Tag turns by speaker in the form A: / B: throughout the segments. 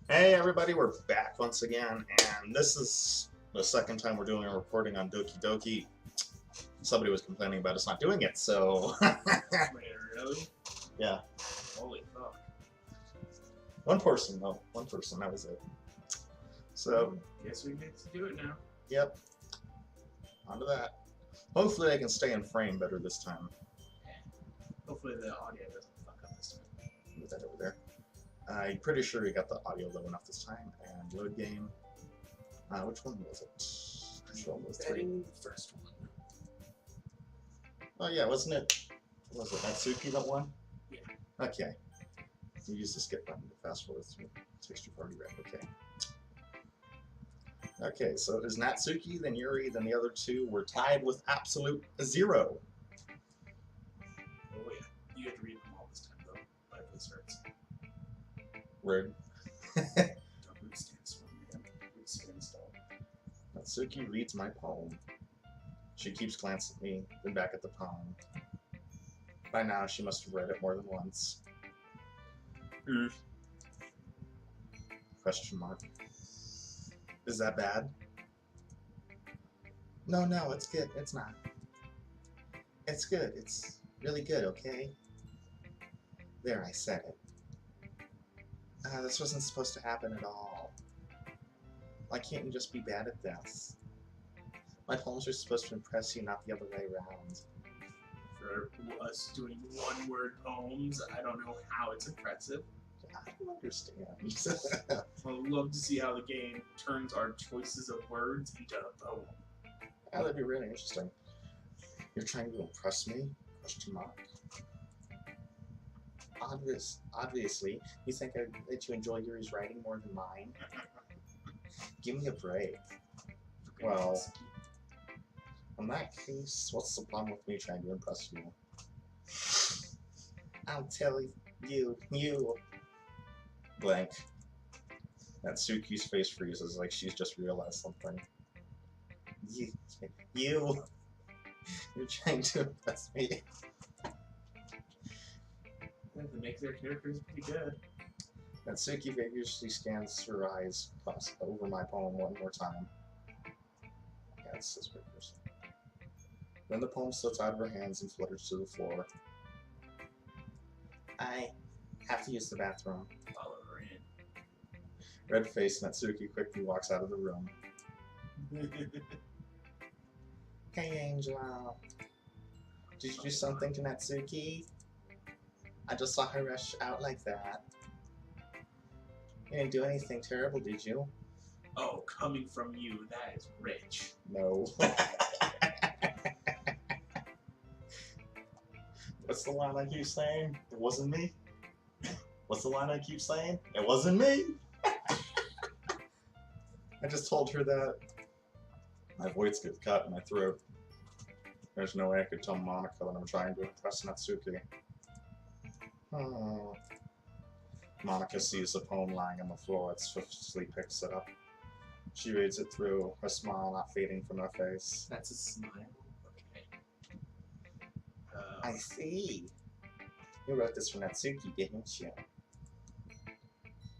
A: Hey everybody, we're back once again, and this is the second time we're doing a recording on Doki Doki. Somebody was complaining about us not doing it, so
B: Wait, really?
A: yeah.
B: Holy fuck.
A: One person, though. One person, that was it. So,
B: Guess we get to do it now.
A: yep. On to that. Hopefully I can stay in frame better this time.
B: Hopefully the audio doesn't fuck up this time.
A: Move that over there. I'm pretty sure we got the audio low enough this time. And load game. Which one was it? Which one was three?
B: The first one.
A: Oh yeah, wasn't it? Was it Natsuki that won?
B: Yeah.
A: Okay. You use the skip button to fast forward through. Texture party red. Okay. Okay, so it was Natsuki, then Yuri, then the other two were tied with absolute 0.
B: Oh yeah. You have to read them all this time though. By this hurts.
A: Rude.
B: Don't read stands for me. Read stands though.
A: Natsuki reads my poem. She keeps glancing at me, then back at the poem. By now, she must have read it more than once. Question mark. Is that bad? No, it's good. It's not. It's good. It's really good, okay? There, I said it. This wasn't supposed to happen at all. Why can't you just be bad at this? My poems are supposed to impress you, not the other way around.
B: For us doing one-word poems, I don't know how it's impressive.
A: I don't understand.
B: I would love to see how the game turns our choices of words into a poem.
A: That'd be really interesting. You're trying to impress me? Question mark. Obviously, you think that you enjoy Yuri's writing more than mine? Give me a break. Well, in that case, what's the problem with me trying to impress you? I'll tell you. Blank. Natsuki's face freezes like she's just realized something. You're trying to impress me.
B: They make their characters pretty good.
A: Natsuki vigorously scans her eyes over my poem one more time. Yeah, it's just vigorous. Then the poem slips out of her hands and flutters to the floor. I have to use the bathroom.
B: Follow her in.
A: Red-faced Natsuki quickly walks out of the room. Hey, Angel. Did you do something to Natsuki? I just saw her rush out like that. You didn't do anything terrible, did you?
B: Oh, coming from you, that is rich.
A: No. What's the line I keep saying? It wasn't me. What's the line I keep saying? It wasn't me. I just told her that. My voice gets caught in my throat. There's no way I could tell Monica that I'm trying to impress Natsuki. Monica sees the poem lying on the floor and swiftly picks it up. She reads it through, her smile not fading from her face.
B: That's a smile? Okay.
A: I see. You wrote this for Natsuki, didn't you?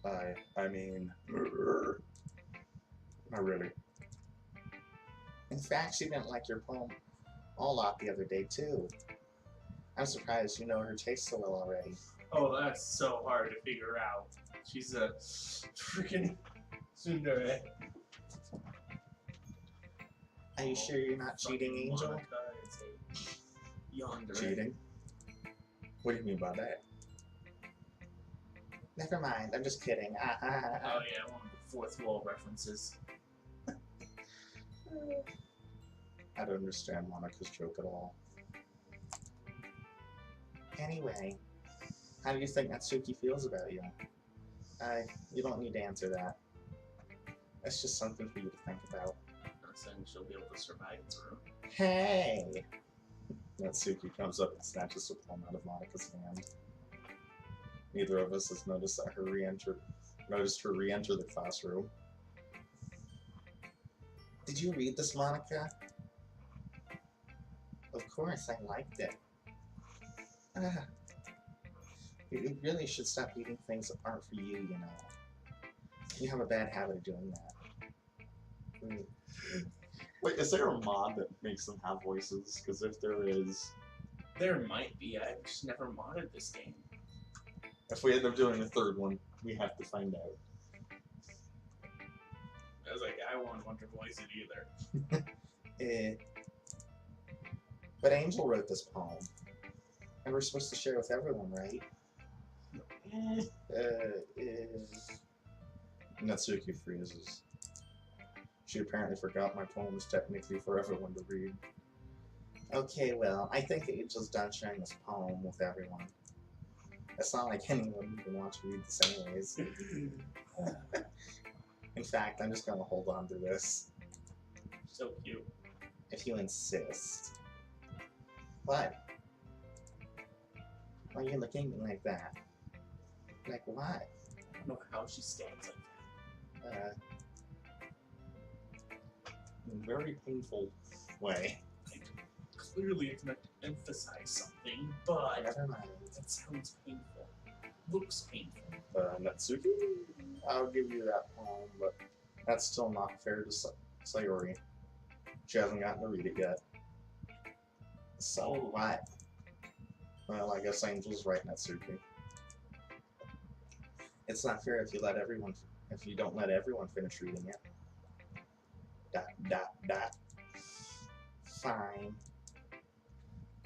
A: I mean... Not really. In fact, she didn't like your poem a lot the other day, too. I'm surprised you know her taste so well already.
B: Oh, that's so hard to figure out. She's a freaking tsundere.
A: Are you sure you're not cheating, Angel?
B: Monica is a yandere.
A: Cheating? What do you mean by that? Never mind, I'm just kidding.
B: Oh yeah, one of the fourth wall references.
A: I don't understand Monica's joke at all. Anyway, how do you think Natsuki feels about you? You don't need to answer that. That's just something for you to think about.
B: I'm not saying she'll be able to survive through.
A: Hey! Natsuki comes up and snatches the poem out of Monica's hand. Neither of us has noticed her re-enter the classroom. Did you read this, Monica? Of course, I liked it. You really should stop eating things that aren't for you, you know. You have a bad habit of doing that.
C: Wait, is there a mod that makes them have voices? Because if there is,
B: There might be. I've just never modded this game.
C: if we end up doing a third one, we have to find out.
B: I was like, I won't want to voice it either.
A: But Angel wrote this poem, and we're supposed to share with everyone, right?
C: Natsuki freezes. She apparently forgot my poem is technically for everyone to read.
A: Okay, well, I think Angel's done sharing this poem with everyone. It's not like anyone even wants to read this anyways. In fact, I'm just gonna hold on to this.
B: So cute.
A: If you insist. What? Why are you looking at me like that? Like what?
B: I don't know how she stands like that.
C: In a very painful way.
B: Clearly, it's meant to emphasize something, but
A: Never mind.
B: that sounds painful. Looks painful.
C: Natsuki? I'll give you that poem, but that's still not fair to Sayori. She hasn't gotten to read it yet.
A: So what?
C: Well, I guess Angel's right, Natsuki.
A: It's not fair if you don't let everyone finish reading it. ... Fine.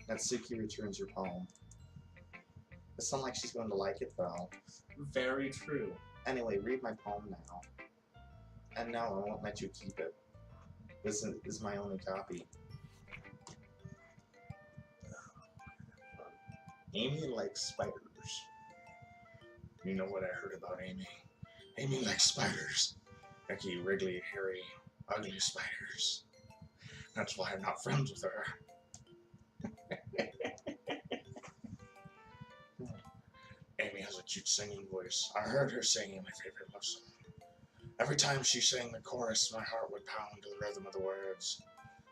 A: Natsuki returns your poem. It's not like she's going to like it though.
B: Very true.
A: Anyway, read my poem now. And no, I won't let you keep it. This is my only copy.
C: Amy likes spiders. You know what I heard about Amy? Amy likes spiders. Icky, wriggly, hairy, ugly spiders. That's why I'm not friends with her. Amy has a cute singing voice. I heard her singing my favorite love song. Every time she sang the chorus, my heart would pound to the rhythm of the words.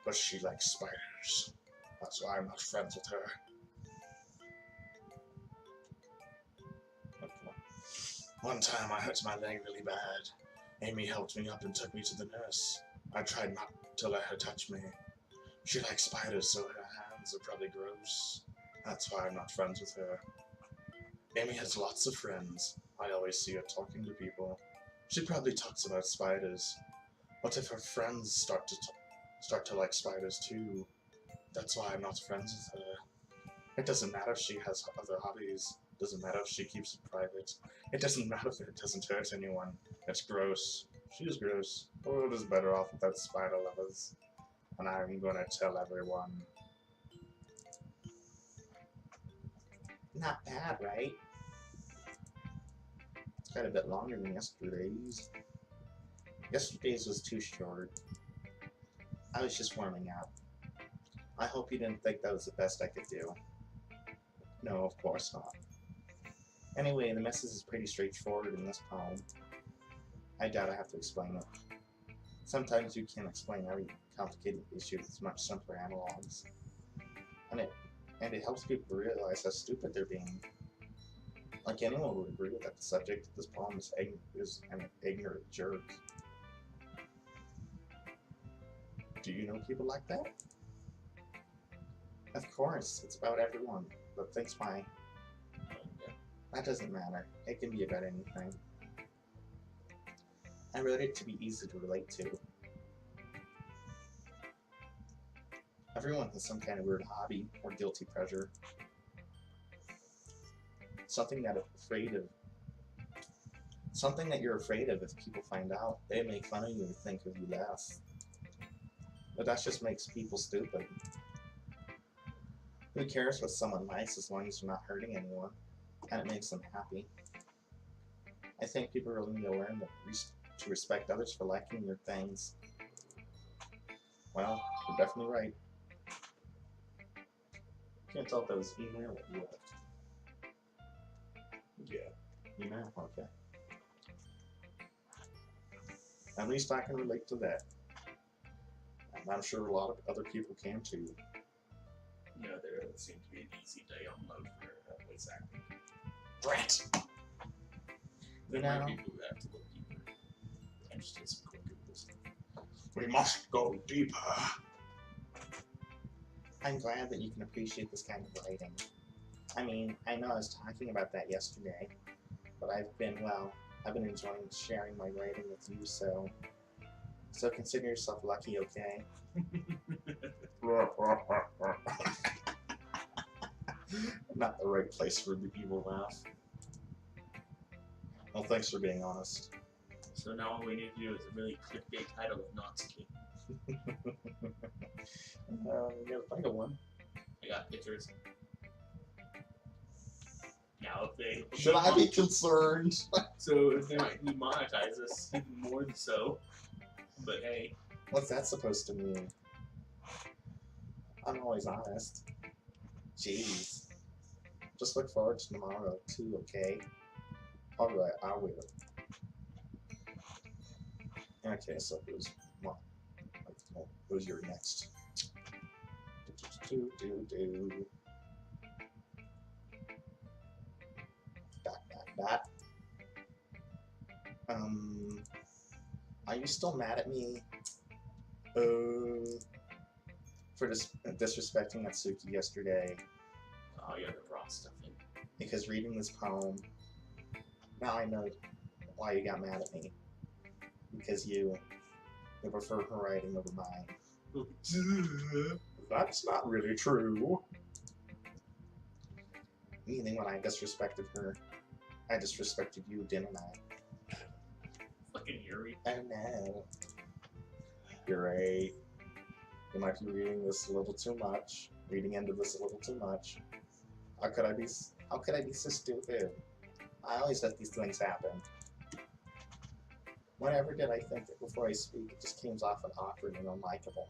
C: But she likes spiders. That's why I'm not friends with her. One time I hurt my leg really bad. Amy helped me up and took me to the nurse. I tried not to let her touch me. She likes spiders, so her hands are probably gross. That's why I'm not friends with her. Amy has lots of friends. I always see her talking to people. She probably talks about spiders. What if her friends start to like spiders too? That's why I'm not friends with her. It doesn't matter if she has other hobbies. It doesn't matter if she keeps it private. It doesn't matter if it doesn't hurt anyone. It's gross. She's gross. The world is better off without spider lovers. And I'm gonna tell everyone.
A: Not bad, right? It's got a bit longer than yesterday's. Yesterday's was too short. I was just warming up. I hope you didn't think that was the best I could do. No, of course not. Anyway, the message is pretty straightforward in this poem. I doubt I have to explain it. Sometimes you can't explain every complicated issue with much simpler analogs. And it helps people realize how stupid they're being. Like anyone would agree with that the subject of this poem is an ignorant jerk. Do you know people like that? Of course, it's about everyone, but thanks why. That doesn't matter. It can be about anything. I wrote it to be easy to relate to. Everyone has some kind of weird hobby or guilty pleasure. Something that you're afraid of if people find out. They make fun of you and think of you less. But that just makes people stupid. Who cares what someone likes as long as you're not hurting anyone? And it makes them happy. I think people really need to learn to respect others for liking their things. Well, you're definitely right.
C: Can't tell if that was email or what.
B: Yeah.
C: Email? Okay.
A: At least I can relate to that.
C: And I'm sure a lot of other people can too.
B: Yeah, there seemed to be an easy download for voice acting.
C: Brat!
B: There
A: You know-
B: might be people who have to look deeper. just did some quick Googles.
C: We must go deeper.
A: I'm glad that you can appreciate this kind of writing. I mean, I know I was talking about that yesterday, but I've been enjoying sharing my writing with you, so consider yourself lucky, okay? Not the right place for the evil laugh. Well, thanks for being honest.
B: So now all we need to do is a really clickbait title of Natsuki.
A: You gotta think of one.
B: I got pictures. Now if they
A: Should I be concerned?
B: so if they demonetize us, even more so. But hey,
A: What's that supposed to mean? I'm always honest. Jeez. Just look forward to tomorrow too, okay? Alright, I will. Okay, so who's your next? Do. Dot. Are you still mad at me? For disrespecting Natsuki yesterday?
B: oh yeah, the raw stuff in.
A: Because reading this poem, now I know why you got mad at me. Because you prefer her writing over mine. That's not really true. Meaning when I disrespected her, I disrespected you, didn't I?
B: Fucking Yuri.
A: Oh no. You're right. You might be reading this a little too much. Reading into this a little too much. How could I be so stupid? I always let these things happen. Whenever did I think that before I speak, it just came off an awkward and unlikable.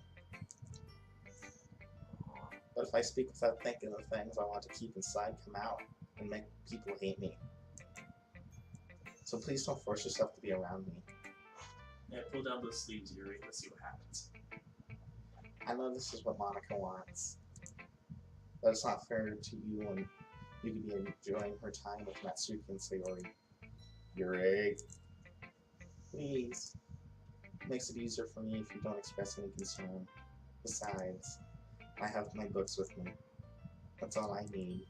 A: But if I speak without thinking of things I want to keep inside come out and make people hate me. So please don't force yourself to be around me.
B: Yeah, pull down those sleeves, Yuri. Let's see what happens.
A: I know this is what Monica wants. But it's not fair to you when you could be enjoying her time with Natsuki and Sayori. Yuri. Please. It makes it easier for me if you don't express any concern. Besides, I have my books with me. That's all I need. ...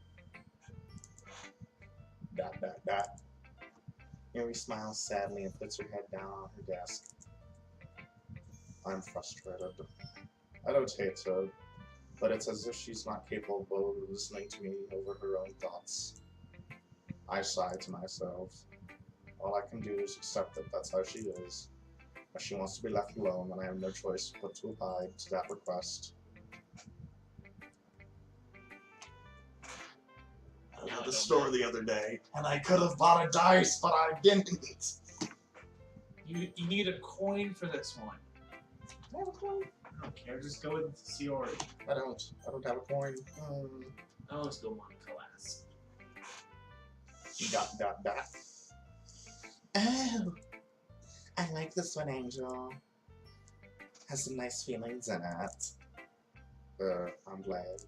A: Yuri smiles sadly and puts her head down on her desk. I'm frustrated. I don't hate her, but it's as if she's not capable of listening to me over her own thoughts. I sigh to myself. All I can do is accept that that's how she is. If she wants to be left alone, then I have no choice but to abide to that request. I went to the store the other day, and I could have bought a dice, but I didn't.
B: You need a coin for this one.
A: I have a coin?
B: I don't care. Just go with Sayori.
A: I don't have a coin.
B: I'll just go Monica last. ...
A: Oh, I like this one, Angel. Has some nice feelings in it. I'm glad.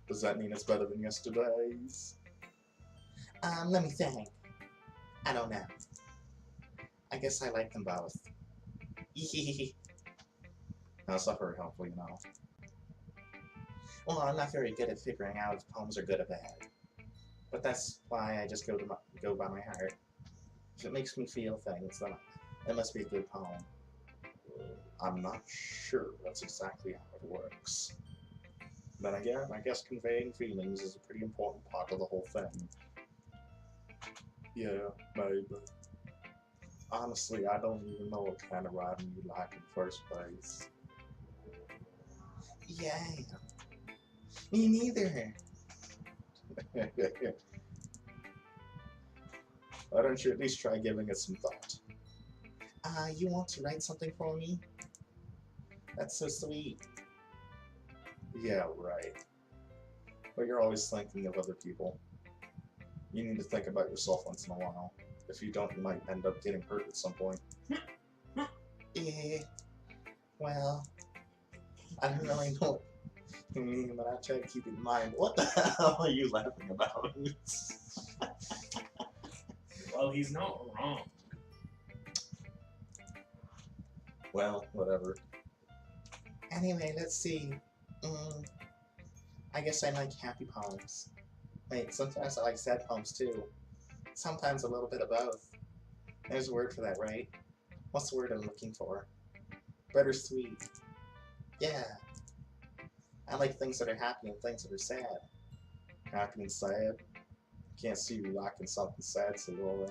A: Does that mean it's better than yesterday's? Let me think. I don't know. I guess I like them both. That's not very helpful, you know. Well, I'm not very good at figuring out if poems are good or bad. But that's why I just go by my heart. If it makes me feel things, then it must be a good poem. I'm not sure that's exactly how it works. Then again, I guess conveying feelings is a pretty important part of the whole thing. Yeah, maybe. Honestly, I don't even know what kind of writing you like in the first place. Yeah. Me neither. Why don't you at least try giving it some thought? You want to write something for me? That's so sweet. Yeah, right. But you're always thinking of other people. You need to think about yourself once in a while. If you don't, you might end up getting hurt at some point. Well, I don't really know what you mean, but I try to keep it in mind. What the hell are you laughing about?
B: Well, he's not wrong.
C: Well, whatever.
A: Anyway, let's see. I guess I like happy poems. Wait, sometimes I like sad poems too. Sometimes a little bit of both. There's a word for that, right? What's the word I'm looking for? Bittersweet. Yeah. I like things that are happy and things that are sad. Happy and sad. Can't see you rocking something sad, so roll.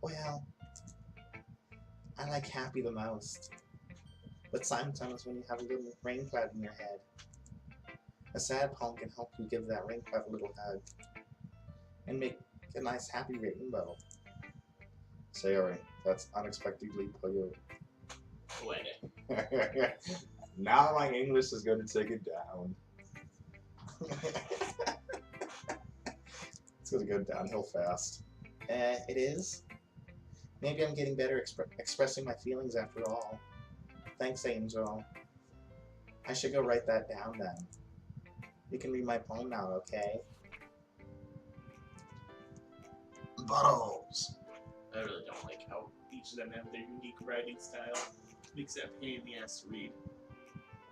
A: Well, I like happy the most. But sometimes when you have a little rain cloud in your head, a sad poem can help you give that rain cloud a little hug and make a nice happy rainbow. Sorry, that's unexpectedly polio. Now my English is going to take it down. It's going to go downhill fast. It is? Maybe I'm getting better expressing my feelings after all. Thanks, Angel. I should go write that down then. You can read my poem now, okay? Bottles.
B: I really don't like how each of them have their unique writing style. Makes it a pain in the ass to read.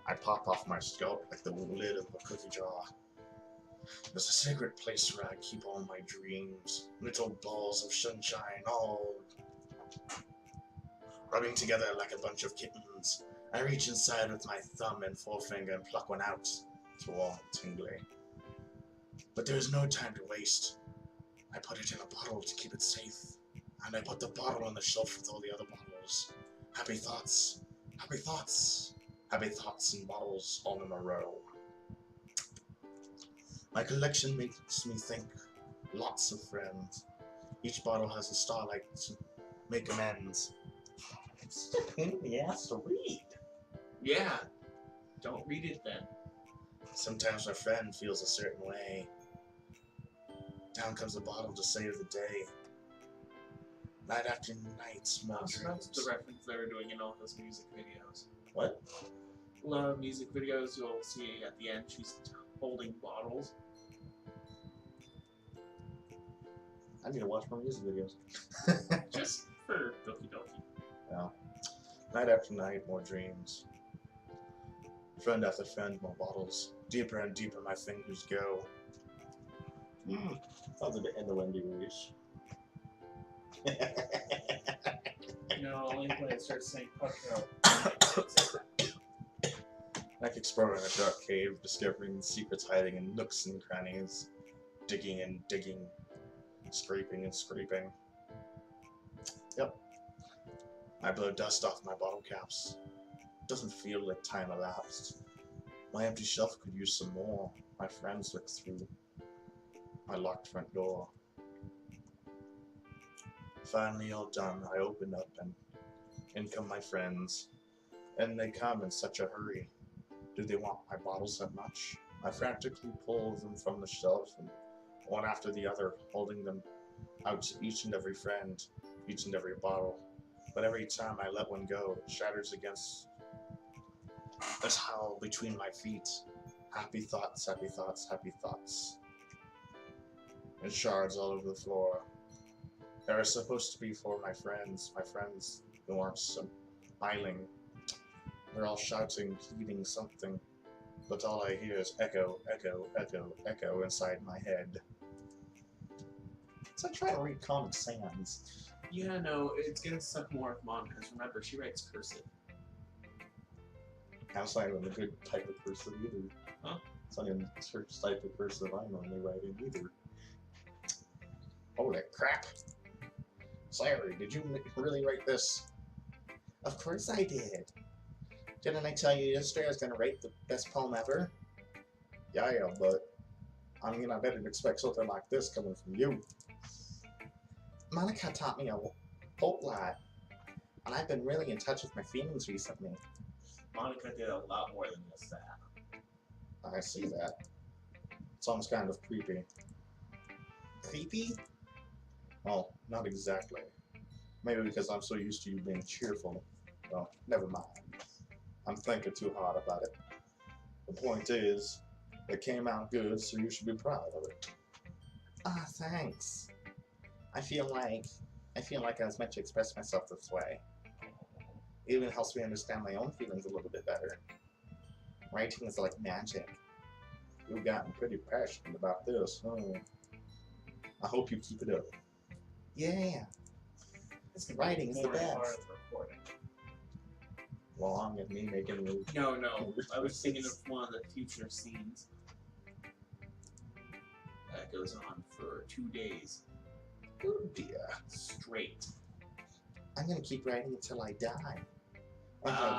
C: I pop off my scalp like the lid of a cookie jar. There's a sacred place where I keep all my dreams. Little balls of sunshine, all rubbing together like a bunch of kittens. I reach inside with my thumb and forefinger and pluck one out. It's warm and tingly. But there is no time to waste. I put it in a bottle to keep it safe. And I put the bottle on the shelf with all the other bottles. Happy thoughts, happy thoughts, happy thoughts in bottles all in a row. My collection makes me think lots of friends. Each bottle has a starlight to make amends. It's just a pain in the ass to read.
B: Yeah. Don't read it then.
C: Sometimes my friend feels a certain way. Down comes the bottle to save the day. Night after night, small
B: That's
C: dreams.
B: the reference they were doing in all those music videos.
C: What?
B: A lot of music videos, you'll see at the end she's holding bottles.
C: I need to watch more music videos.
B: Just for Doki Doki.
C: Yeah. Night after night, more dreams. Friend after friend, more bottles. Deeper and deeper my fingers go. Sounds a bit in the windy wish.
B: Only when it starts saying pucker out.
C: Like exploring a dark cave, discovering secrets hiding in nooks and crannies. Digging and digging. Scraping and scraping. Yep. I blow dust off my bottle caps. Doesn't feel like time elapsed. My empty shelf could use some more. My friends look through my locked front door. Finally all done, I open up and in come my friends. And they come in such a hurry. Do they want my bottles that much? I frantically pull them from the shelf and one after the other, holding them out to each and every friend, each and every bottle. But every time I let one go, it shatters against a towel between my feet. Happy thoughts, happy thoughts, happy thoughts. And shards all over the floor. They are supposed to be for my friends who aren't smiling. They're all shouting, pleading something. But all I hear is echo, echo, echo, echo inside my head.
A: So I try to read Comic Sans.
B: Yeah, no, it's gonna suck more of Mom, because remember, she writes cursive.
C: That's not even a good type of cursive either.
B: Huh?
C: It's not even the church type of cursive I normally write in either.
A: Holy crap. Larry, did you really write this? Of course I did. Didn't I tell you yesterday I was going to write the best poem ever?
C: Yeah, but I mean, I didn't expect something like this coming from you.
A: Monica taught me a whole lot, and I've been really in touch with my feelings recently.
B: Monica did a lot more than just that.
C: I see that. It's almost kind of creepy.
A: Creepy?
C: Well, not exactly. Maybe because I'm so used to you being cheerful. Well, never mind. I'm thinking too hard about it. The point is, it came out good, so you should be proud of it.
A: Ah, thanks. I feel like I was meant to express myself this way. It even helps me understand my own feelings a little bit better. Writing is like magic. You've gotten pretty passionate about this, huh? I hope you keep it up. Yeah,
B: It's gonna
A: writing
B: be
A: is the
B: boring part
A: best.
B: of the recording.
A: Long and me making really
B: No. I was thinking of one of the future scenes. That goes on for 2 days
A: oh dear.
B: straight.
A: I'm gonna keep writing until I die.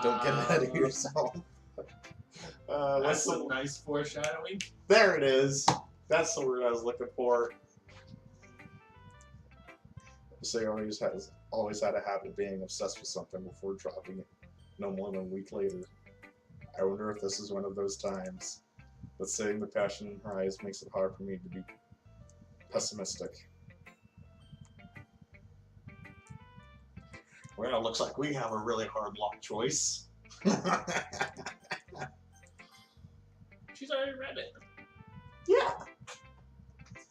A: Don't get ahead of yourself.
B: That's
A: What's
B: some
A: the...
B: nice foreshadowing.
A: There it is. That's the word I was looking for. So he always had a habit of being obsessed with something before dropping it no more than a week later. I wonder if this is one of those times. But seeing the passion in her eyes makes it hard for me to be pessimistic. Well, it looks like we have a really hard lock choice.
B: She's already read it.
A: Yeah.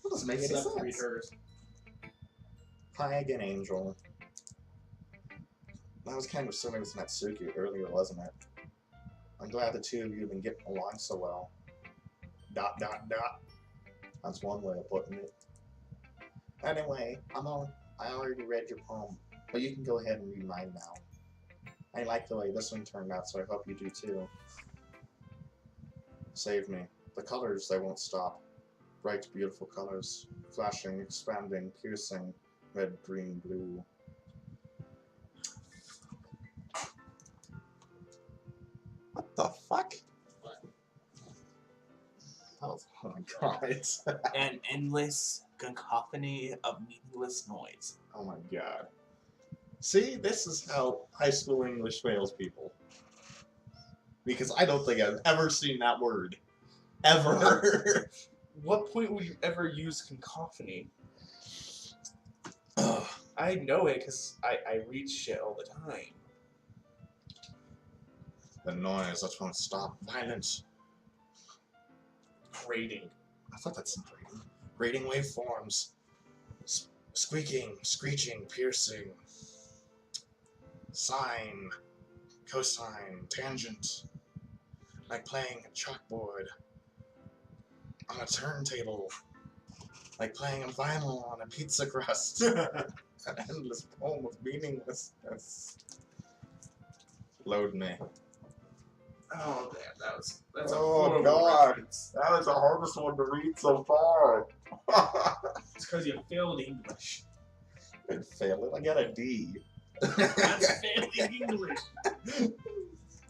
A: That doesn't make any
B: Except to read
A: sense.
B: hers.
A: Hi again, Angel. That was kind of similar with Natsuki earlier, wasn't it? I'm glad the two of you have been getting along so well. ... That's one way of putting it. Anyway, I already read your poem, but you can go ahead and read mine now. I like the way this one turned out, so I hope you do too. Save me. The colors, they won't stop. Bright, beautiful colors. Flashing, expanding, piercing. Red, green, blue. What the fuck? Oh my god.
D: An endless cacophony of meaningless noise.
A: Oh my god. See, this is how high school English fails people. Because I don't think I've ever seen that word. Ever.
D: What point would you ever use cacophony? I know it because I read shit all the time.
A: The noise, that won't stop. Violence.
D: Grating.
A: I thought that's grating. Grating waveforms. Squeaking, screeching, piercing. Sine. Cosine. Tangent. Like playing a chalkboard on a turntable. Like playing a vinyl on a pizza crust. An endless poem of meaninglessness. Load me.
B: Oh damn, that's a
A: Oh,
B: horrible
A: God.
B: reference.
A: That was the hardest one to read so far.
B: It's because you failed English.
A: I failed it. I got a D.
B: That's failing English.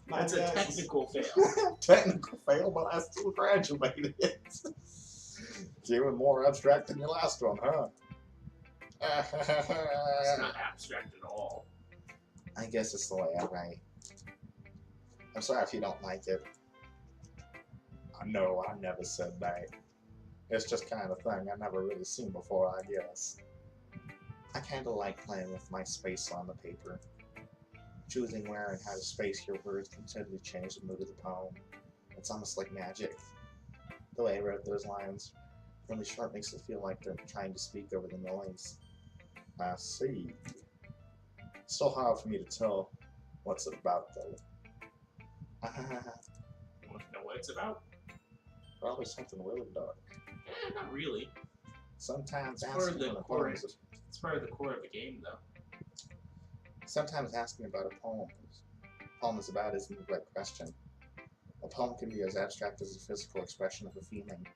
B: That's a
A: Yes.
B: technical fail.
A: Technical fail, but I still graduated. It's even more abstract than your last one, huh?
B: It's not abstract at all.
A: I guess it's the way I write. I'm sorry if you don't like it. No, I never said that. It's just kind of thing I've never really seen before, I guess. I kind of like playing with my space on the paper. Choosing where and how to space your words can totally change the mood of the poem. It's almost like magic. The way I wrote those lines really short makes it feel like they're trying to speak over the noise. I see. Still hard for me to tell what's it about, though.
B: You want to know what it's about?
A: Probably something really dark.
B: Not really.
A: Sometimes
B: It's part of
A: asking
B: the
A: what a
B: core.
A: poem is
B: It's part of the core of the game, though.
A: Sometimes asking about a poem is about isn't the right question. A poem can be as abstract as a physical expression of a feeling,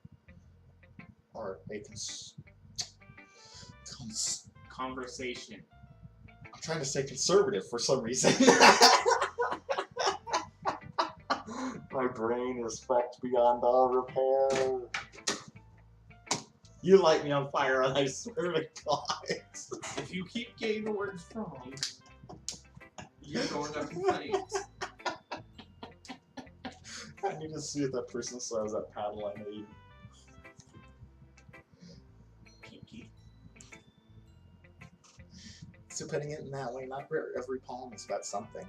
A: or a
B: Conversation.
A: I'm trying to stay conservative for some reason. My brain is fucked beyond all repair. You light me on fire, and I swear to God.
B: If you keep getting the words wrong, you're going up in flames.
A: I need to see if that person still has that paddle I made.
B: Kinky.
A: So putting it in that way, not every poem is about something.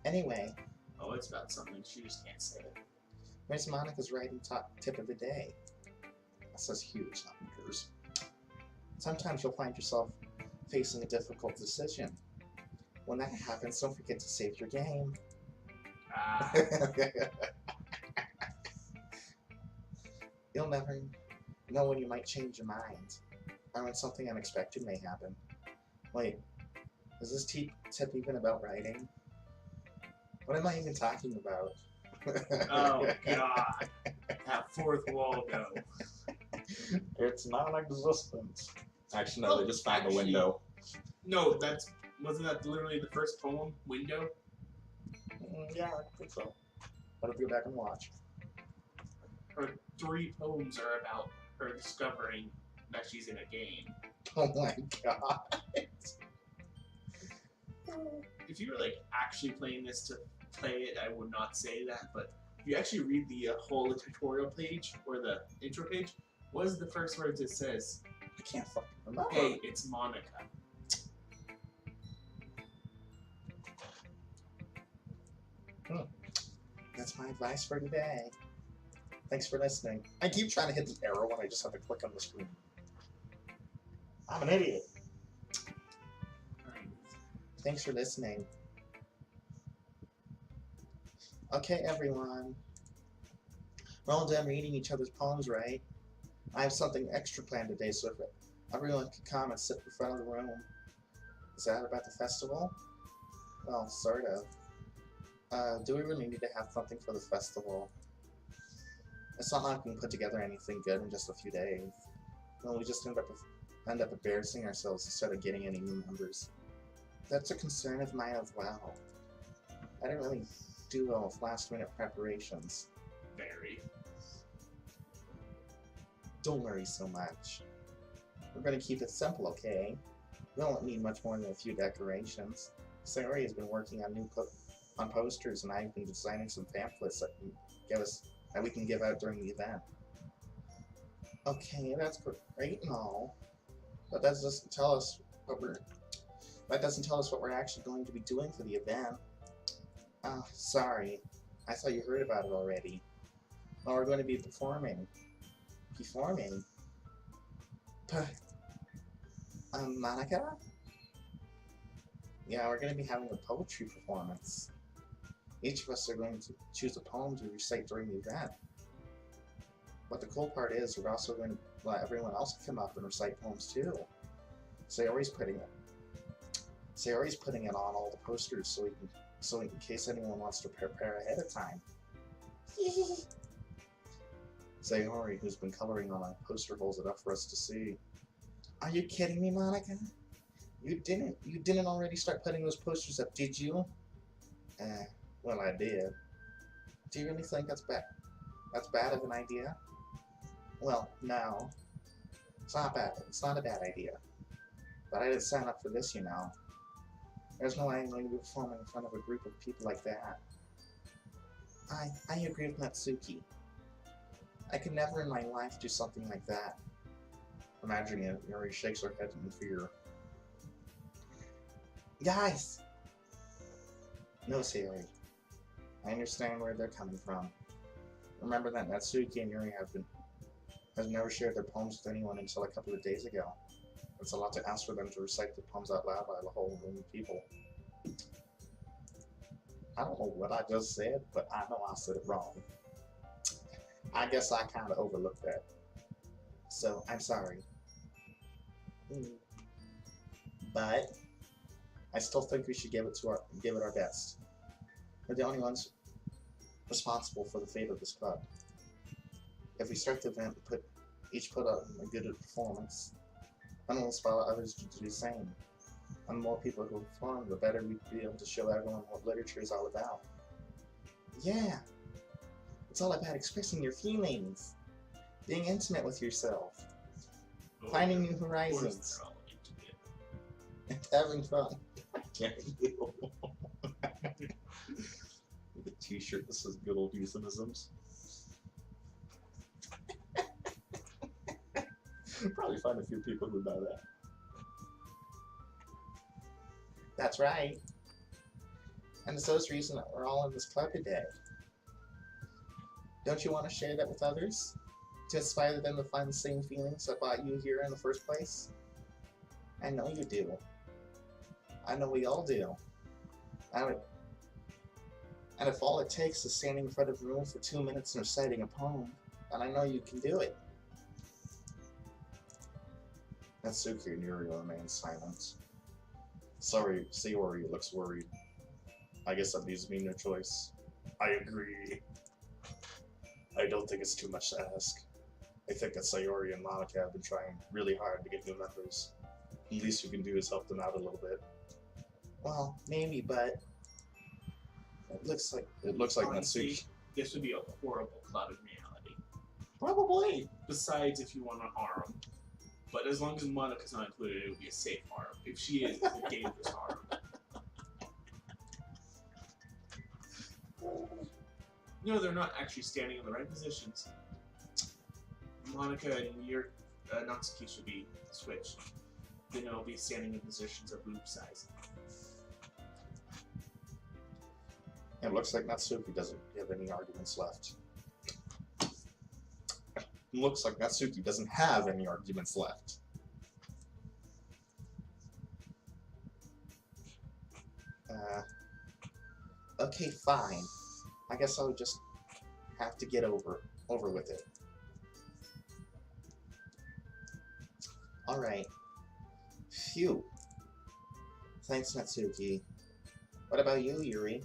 A: Anyway,
B: Oh, it's about something. She just can't say it.
A: where's Monica's writing tip of the day? That says huge, not meters. Sometimes you'll find yourself facing a difficult decision. When that happens, don't forget to save your game. You'll never know when you might change your mind, or when something unexpected may happen. Wait, is this tip even about writing? What am I even talking about?
B: Oh God, that fourth wall go.
C: It's non-existent. Actually, no,
B: Well,
C: they just found the
B: actually-
C: window.
B: No, wasn't that literally the first poem? Window.
C: Yeah, I think so.
A: I'll have to go back and watch.
B: Her 3 poems are about her discovering that she's in a game.
A: Oh my god.
B: If you were like actually playing this to play it, I would not say that. But if you actually read the whole tutorial page or the intro page, what is the first words it says?
A: I can't fucking remember.
B: Hey, it's Monica.
A: That's my advice for today. Thanks for listening. I keep trying to hit the arrow when I just have to click on the screen. I'm an idiot. Thanks for listening. Okay, everyone. We're all done reading each other's poems, right? I have something extra planned today, so if everyone could come and sit in front of the room. Is that about the festival? Well, sort of. Do we really need to have something for the festival? It's not like we can put together anything good in just a few days. Well, we just end up embarrassing ourselves instead of getting any new members. That's a concern of mine as well. I didn't really do well with last-minute preparations.
B: Very.
A: Don't worry so much. We're going to keep it simple, okay? We don't need much more than a few decorations. Sayori has been working on on posters, and I've been designing some pamphlets that we can give out during the event. Okay, that's great and all, but that doesn't tell us what we're actually going to be doing for the event. Sorry, I thought you heard about it already. Well, we're going to be performing. Monica? Yeah, we're going to be having a poetry performance. Each of us are going to choose a poem to recite during the event. But the cool part is we're also going to let everyone else come up and recite poems too. Sayori's putting it on all the posters so in case anyone wants to prepare ahead of time. Sayori, who's been coloring on a poster, holds it up for us to see. Are you kidding me, Monica? You didn't already start putting those posters up, did you? Well, I did. Do you really think that's bad? That's bad of an idea? Well, no. It's not bad. It's not a bad idea. But I didn't sign up for this, you know. There's no way I'm going to be performing in front of a group of people like that. I agree with Natsuki. I could never in my life do something like that. Imagining it, Yuri shakes her head in fear. Guys! No, Sayori. I understand where they're coming from. Remember that Natsuki and Yuri have never shared their poems with anyone until a couple of days ago. It's a lot to ask for them to recite the poems out loud by a whole room of people. I don't know what I just said, but I know I said it wrong. I guess I kind of overlooked that. So, I'm sorry. But I still think we should give it our best. We're the only ones responsible for the fate of this club. If we start the event and each put up a good performance, then we'll inspire others to do the same. And the more people who perform, the better we'll be able to show everyone what literature is all about. Yeah, it's all about expressing your feelings, being intimate with yourself, finding new horizons, and having fun. With a t-shirt that says good old euphemisms. Probably find a few people who know that. That's right. And it's those reasons that we're all in this club today. Don't you want to share that with others? To inspire them to find the same feelings that brought you here in the first place? I know you do. I know we all do. And if all it takes is standing in front of a room for 2 minutes and reciting a poem, then I know you can do it. Natsuki and Yuri remain silent. Sorry, Sayori looks worried. I guess that leaves me no choice.
C: I agree. I don't think it's too much to ask. I think that Sayori and Monica have been trying really hard to get new members. The least you can do is help them out a little bit.
A: Well, maybe, but it looks like
B: Honestly,
A: Natsuki.
B: this would be a horrible club in reality.
A: Probably.
B: Besides, if you want to harm. But as long as Monica's not included, it would be a safe harm. If she is, it's a dangerous harm. No, they're not actually standing in the right positions. Monica and your Natsuki should be switched. Then they'll be standing in positions of boob size.
A: It looks like Natsuki doesn't have any arguments left. It looks like Natsuki doesn't have any arguments left. Okay, fine. I guess I'll just have to get over with it. Alright. Phew. Thanks, Natsuki. What about you, Yuri?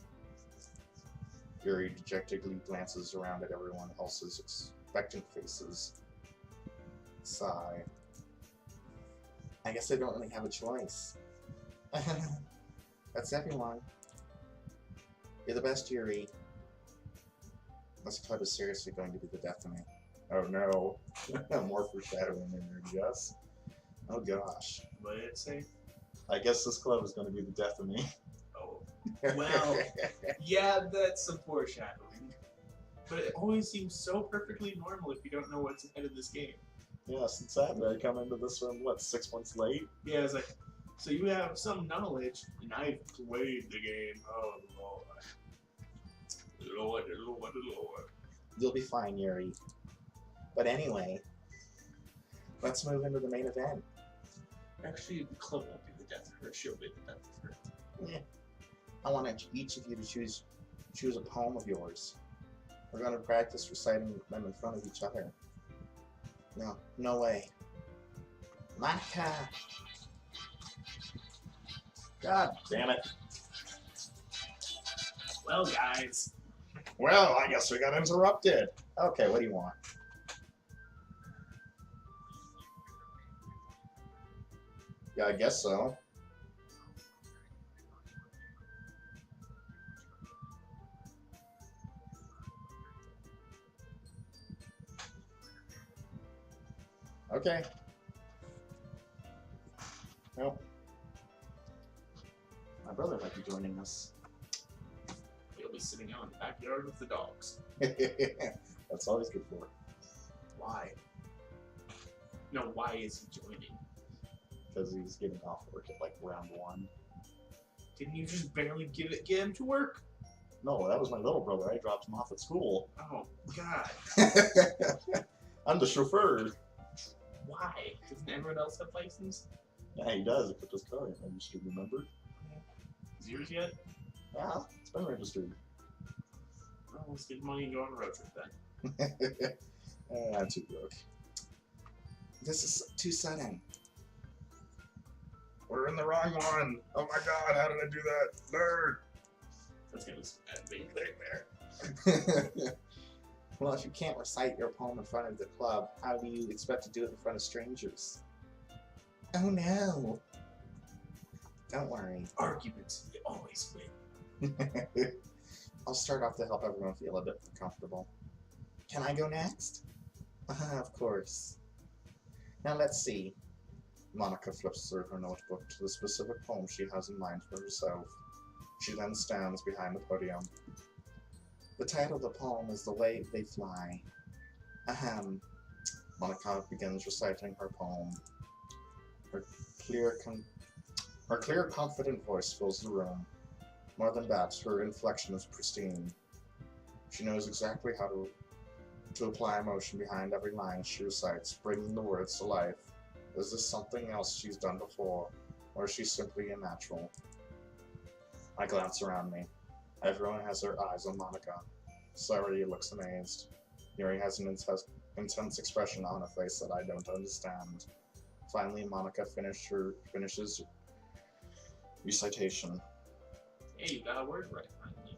A: Yuri dejectedly glances around at everyone else's expectant faces. Sigh. I guess I don't really have a choice. That's everyone. You're the best, Yuri. This club is seriously going to be the death of me. Oh no. More foreshadowing in there, yes. Oh gosh.
B: What did it say?
A: I guess this club is going to be the death of me.
B: Oh. Well, yeah, that's some foreshadowing. But it always seems so perfectly normal if you don't know what's ahead of this game.
A: Yes, it's sad that I come into this one, what, 6 months late?
B: Yeah, it's like, so you have some knowledge, and I've played the game. Oh, Lord. Lord, Lord, Lord.
A: You'll be fine, Yuri. But anyway, let's move into the main event.
B: Actually, the club won't be the death of her. She'll be the death of her.
A: Yeah. I want each of you to choose a poem of yours. We're going to practice reciting them in front of each other. No way. Monica! God damn it.
B: Well, guys.
A: Well, I guess we got interrupted. Okay, what do you want? Yeah, I guess so. Okay. Well, my brother might be joining us.
B: He'll be sitting out in the backyard with the dogs.
A: That's all he's good for.
B: Why? No, why is he joining?
A: Because he's getting off work at like round 1.
B: Didn't you just barely get him to work?
A: No, that was my little brother. I dropped him off at school.
B: Oh, God.
A: I'm the chauffeur.
B: Why? Doesn't everyone else have license?
A: Yeah, he does. He put his car in registered, remember?
B: Is yours yet?
A: Yeah, it's been registered.
B: Well, let's get money and go on a road trip then.
A: I'm too broke. This is too sudden.
C: We're in the wrong one. Oh my god, how did I do that? Nerd.
B: That's gonna be some big thing there.
A: Well, if you can't recite your poem in front of the club, how do you expect to do it in front of strangers? Oh no! Don't worry.
B: Arguments, they always win.
A: I'll start off to help everyone feel a bit comfortable. Can I go next? Of course. Now let's see. Monica flips through her notebook to the specific poem she has in mind for herself. She then stands behind the podium. The title of the poem is The Way They Fly. Ahem. Monica begins reciting her poem. Her clear, confident voice fills the room. More than that, her inflection is pristine. She knows exactly how to apply emotion behind every line she recites, bringing the words to life. Is this something else she's done before, or is she simply a natural?
C: I glance around me. Everyone has their eyes on Monica. Sayori looks amazed. Yuri has an intense expression on her face that I don't understand. Finally, Monica finishes recitation.
B: Hey, you got a word right finally.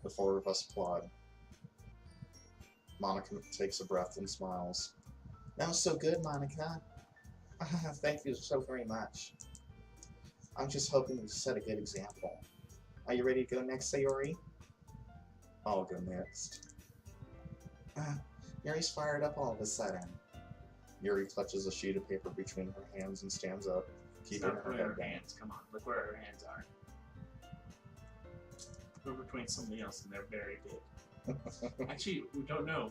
C: The four of us applaud. Monica takes a breath and smiles.
A: That was so good, Monica. Thank you so very much. I'm just hoping to set a good example. Are you ready to go next, Sayori?
C: I'll go next.
A: Yuri's fired up all of a sudden.
C: Yuri clutches a sheet of paper between her hands and stands up, keeping
B: Stop
C: her
B: putting
C: head
B: her
C: down.
B: hands. Come on, look where her hands are. We're between something else, and they're very big. Actually, we don't know.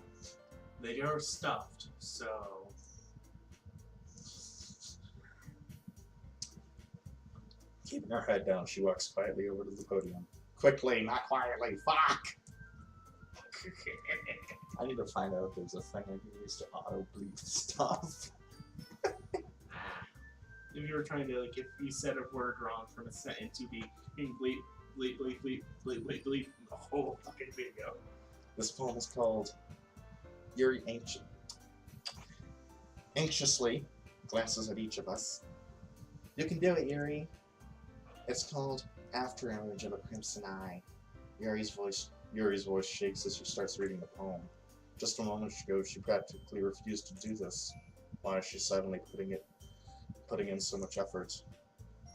B: They are stuffed, so.
C: Keeping her head down, she walks quietly over to the podium. Quickly, not quietly, fuck! I need to find out if there's a thing I can use to auto-bleep stuff.
B: If you were trying to, like, if you said a word wrong from a sentence, you'd be being bleep, bleep, bleep, bleep, bleep, bleep, bleep, the whole fucking video.
C: This poem is called Yuri Anxiously glances at each of us.
A: You can do it, Yuri. It's called After Image of a Crimson Eye.
C: Yuri's voice shakes as she starts reading the poem. Just a moment ago, she practically refused to do this. Why is she suddenly putting in so much effort?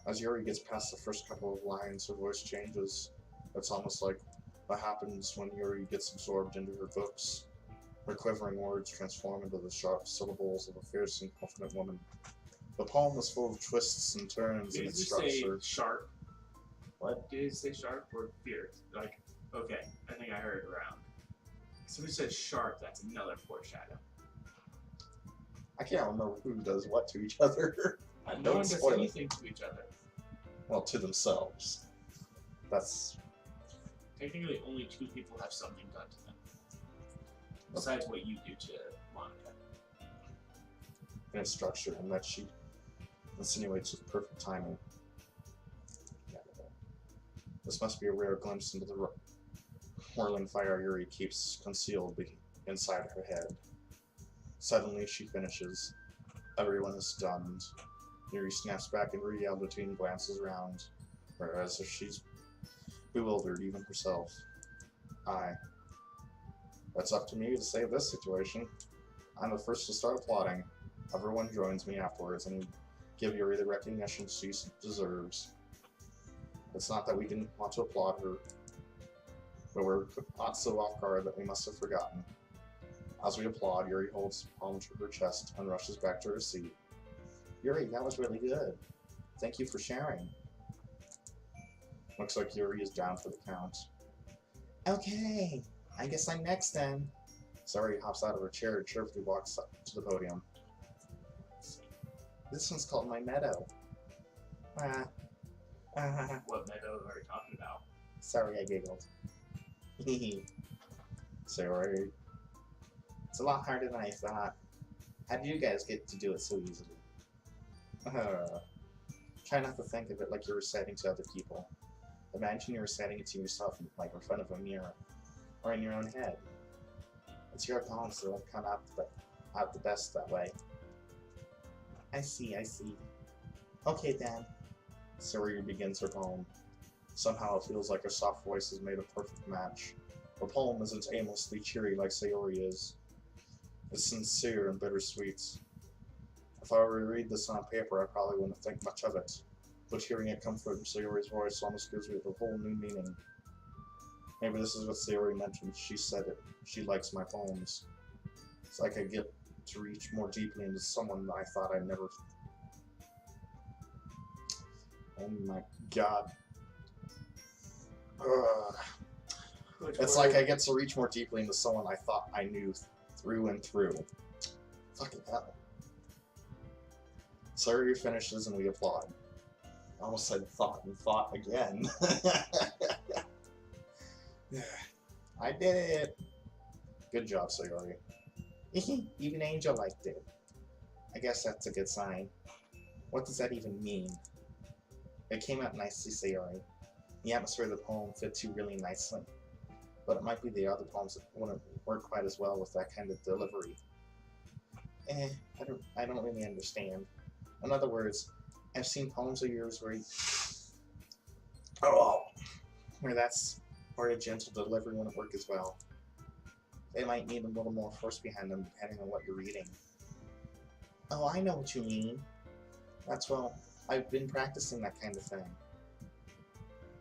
C: As Yuri gets past the first couple of lines, her voice changes. It's almost like what happens when Yuri gets absorbed into her books. Her quivering words transform into the sharp syllables of a fierce and confident woman. The poem is full of twists and turns in
B: Did
C: its
B: you say
C: structure.
B: sharp?
C: What?
B: Did you say sharp or fierce? Like, okay, I think I heard it around. Somebody said sharp, that's another foreshadow.
C: I can't remember who does what to each other. I
B: No
C: don't
B: one does
C: spoil it.
B: anything to each other.
C: Well, to themselves. That's
B: Technically, only two people have something done to them. Besides what you do to Monica.
C: in its structure, and that she insinuates with perfect timing. This must be a rare glimpse into the whirling fire Yuri keeps concealed inside her head. Suddenly, she finishes. Everyone is stunned. Yuri snaps back in reality and glances around, whereas if she's bewildered, even herself. It's up to me to save this situation. I'm the first to start applauding. Everyone joins me afterwards and give Yuri the recognition she deserves. It's not that we didn't want to applaud her, but we're not so off guard that we must have forgotten. As we applaud, Yuri holds the palm to her chest and rushes back to her seat.
A: Yuri, that was really good. Thank you for sharing.
C: Looks like Yuri is down for the count.
A: Okay, I guess I'm next then.
C: Sayori hops out of her chair and cheerfully walks up to the podium.
A: This one's called My Meadow.
B: What meadow are you talking about?
A: Sorry, I giggled.
C: Sayori,
A: It's a lot harder than I thought. How did you guys get to do it so easily? Try not to think of it like you're reciting to other people. Imagine you're reciting it to yourself, like in front of a mirror, or in your own head. It's your poem, so it'll come out the best that way. I see. Okay then.
C: Sayori begins her poem. Somehow it feels like her soft voice has made a perfect match. Her poem isn't aimlessly cheery like Sayori is. It's sincere and bittersweet. If I were to read this on paper, I probably wouldn't think much of it. But hearing it come from Sayori's voice almost gives it a whole new meaning. Maybe this is what Sayori meant when she said it. She likes my poems. It's like I get to reach more deeply into someone I thought I'd never... Oh my god. It's like I get to reach more deeply into someone I thought I knew through and through. Fucking hell. Sayori finishes and we applaud. I almost said thought and thought again.
A: I did it!
C: Good job, Sayori.
A: Even Angel liked it. I guess that's a good sign. What does that even mean? It came out nicely, Sayori. The atmosphere of the poem fits you really nicely. But it might be the other poems that wouldn't work quite as well with that kind of delivery. I don't really understand. In other words, I've seen poems of yours where a gentle delivery wouldn't work as well. They might need a little more force behind them depending on what you're reading. Oh, I know what you mean. I've been practicing that kind of thing.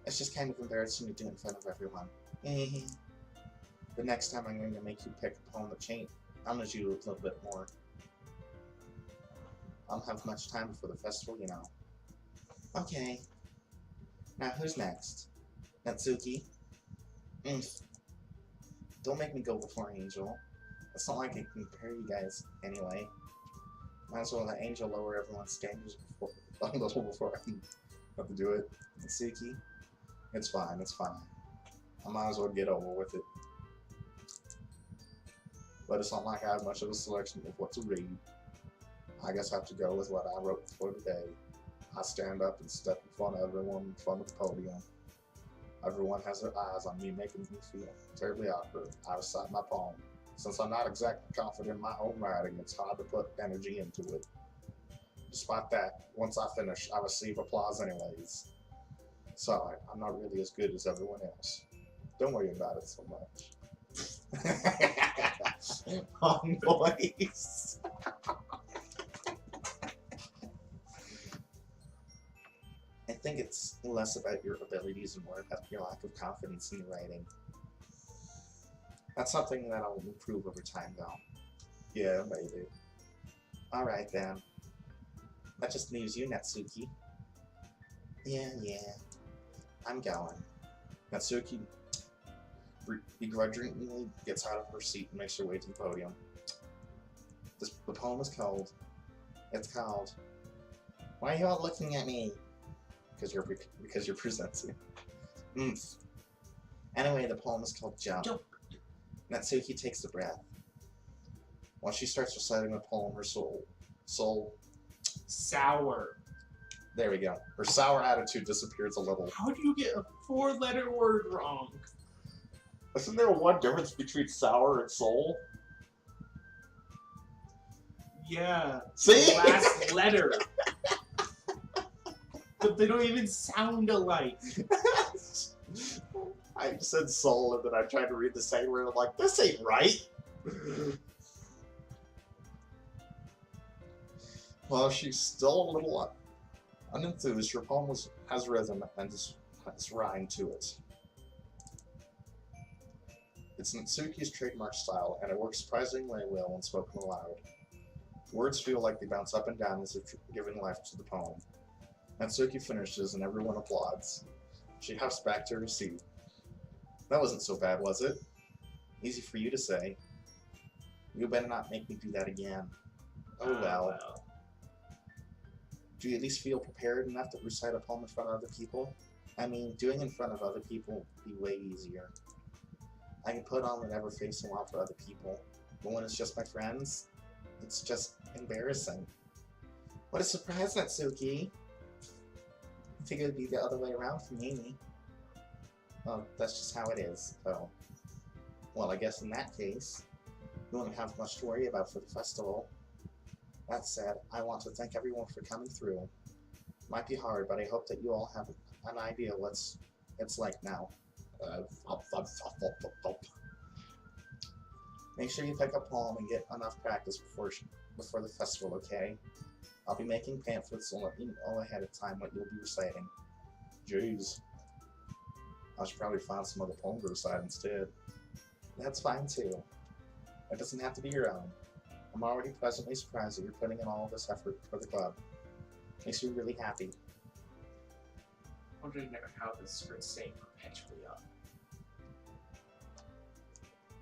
A: It's just kind of embarrassing to do in front of everyone. The next time I'm going to make you pick a poem that challenges you a little bit more. I don't have much time before the festival, you know. Okay. Now who's next? Natsuki? Don't make me go before Angel. It's not like I can compare you guys anyway. Might as well let Angel lower everyone's standards a little before I have to do it. Natsuki? It's fine, it's fine. I might as well get over with it. But it's not like I have much of a selection of what to read. I guess I have to go with what I wrote for today. I stand up and step in front of everyone in front of the podium. Everyone has their eyes on me, making me feel terribly awkward. I recite my poem. Since I'm not exactly confident in my own writing, it's hard to put energy into it. Despite that, once I finish, I receive applause anyways. Sorry, I'm not really as good as everyone else. Don't worry about it so much. Wrong voice. I think it's less about your abilities and more about your lack of confidence in your writing. That's something that I'll improve over time, though. Yeah, maybe. Alright then. That just leaves you, Natsuki. Yeah. I'm going. Natsuki begrudgingly gets out of her seat and makes her way to the podium. The poem is called... It's called... Why are you all looking at me? Because you're presenting. Anyway, the poem is called Jump. Natsuki takes a breath. Once she starts reciting the poem, her soul...
B: Sour.
A: There we go. Her sour attitude disappears a little.
B: How do you get a 4-letter word wrong?
A: Isn't there one difference between sour and soul?
B: Yeah.
A: See?
B: The last letter. But they don't even sound alike.
A: I said soul and then I tried to read the same word. I'm like, this ain't right. Well, she's still a little unenthused. Her poem has rhythm and has rhyme to it. It's Natsuki's trademark style, and it works surprisingly well when spoken aloud. Words feel like they bounce up and down as if giving life to the poem. Natsuki finishes and everyone applauds. She huffs back to her seat. That wasn't so bad, was it? Easy for you to say. You better not make me do that again. Oh well. Do you at least feel prepared enough to recite a poem in front of other people? I mean, doing in front of other people would be way easier. I can put on whatever face I want for other people, but when it's just my friends, it's just embarrassing. What a surprise, Natsuki! I figured it'd be the other way around for me. Well, that's just how it is, though. Well, I guess in that case, you won't have much to worry about for the festival. That said, I want to thank everyone for coming through. Might be hard, but I hope that you all have an idea of what it's like now. Make sure you pick up a poem and get enough practice before the festival, okay? I'll be making pamphlets so I'll let you know ahead of time what you'll be reciting. Jeez. I should probably find some other poem to recite instead. That's fine too. It doesn't have to be your own. I'm already pleasantly surprised that you're putting in all this effort for the club. Makes me really happy.
B: I'm wondering how this script's staying perpetually up.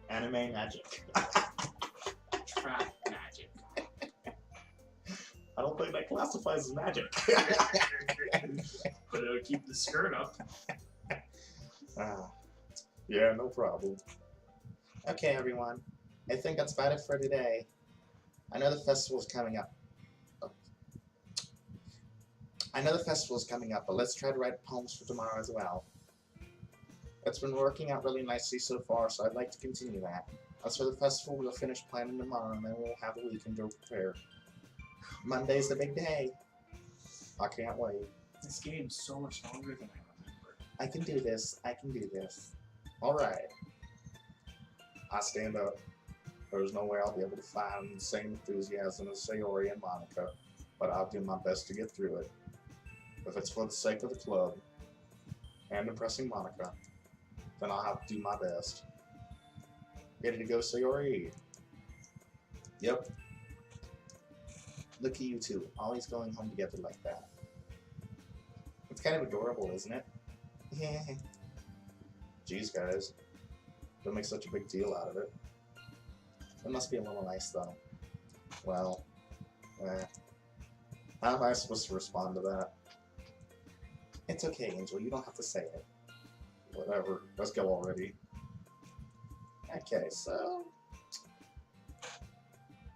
A: Anime magic.
B: Trap magic.
A: I don't think that classifies as magic.
B: But it'll keep the skirt up.
A: Yeah, no problem. Okay, everyone. I think that's about it for today. I know the festival's coming up. I know the festival's coming up, but let's try to write poems for tomorrow as well. It's been working out really nicely so far, so I'd like to continue that. As for the festival, we'll finish planning tomorrow, and then we'll have a weekend to prepare. Monday's the big day. I can't wait.
B: This game's so much longer than I remember.
A: I can do this. I can do this. Alright. I stand up. There's no way I'll be able to find the same enthusiasm as Sayori and Monica, but I'll do my best to get through it. If it's for the sake of the club and impressing Monica, then I'll have to do my best. Ready to go, Sayori? Yep. Look at you two, always going home together like that. It's kind of adorable, isn't it? Yeah. Jeez, guys. Don't make such a big deal out of it. It must be a little nice, though. Well, how am I supposed to respond to that? It's okay, Angel. You don't have to say it. Whatever. Let's go already. Okay, so I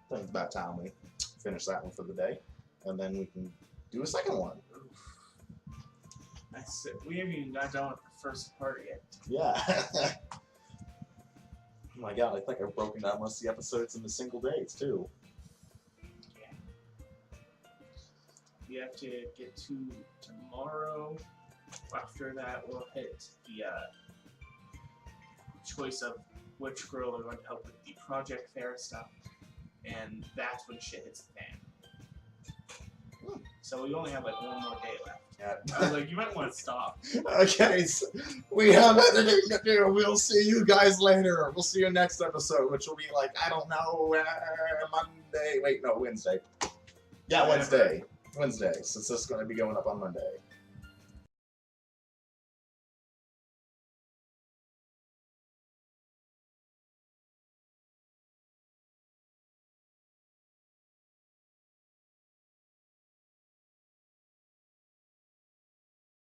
A: think it's about time we finish that one for the day, and then we can do a second one.
B: We haven't even got done with the first part yet.
A: Yeah. Oh my god, I think I've broken down most of the episodes into single days, too.
B: Yeah. We have to get to tomorrow. After that, we'll hit the choice of which girl are going to help with the project fair stuff, and that's when shit hits the fan. So we only have like one more day left.
A: Yeah.
B: I was like, you might want to stop.
A: Okay, so we have editing to do. We'll see you guys later. We'll see you next episode, which will be like, I don't know, Monday. Wait, no, Wednesday. Yeah, Wednesday. Wednesday, since this is going to be going up on Monday.